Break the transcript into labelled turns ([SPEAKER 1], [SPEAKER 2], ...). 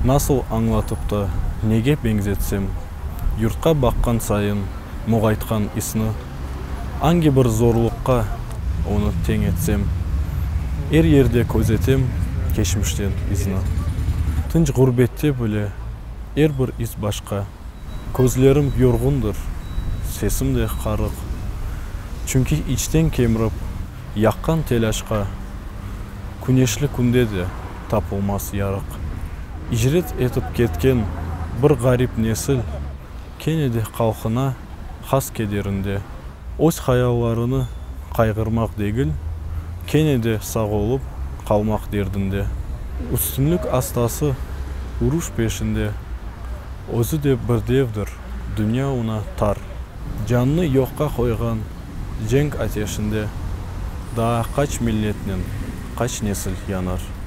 [SPEAKER 1] Насыл аңлатыпты, неге беңзетсем, юртқа баққан сайын мұғайтқан исны, анги бір зорлыққа оны тең етсем, ерде көзетем кешміштен изны. Тынч ғурбетте біле, бір из башқа, көзлерім yorgundur, sesim de қарық. Çünkü içten kemіріп, яққан телашқа, күнешлі күнде де тапылмас ярық. İcret etip ketken bir garip nesil, kenedi қалқына хас кедерінде, өз хаялларыны қайғырмақ дегіл, kenedi сақ олып қалмақ дердінде. Üstünlük astası uruş peşinde, özü de bir devdir, dünya ona tar. Canını yoqqa koygan cenk ateşinde, daha kaç milletin, kaç nesil yanar.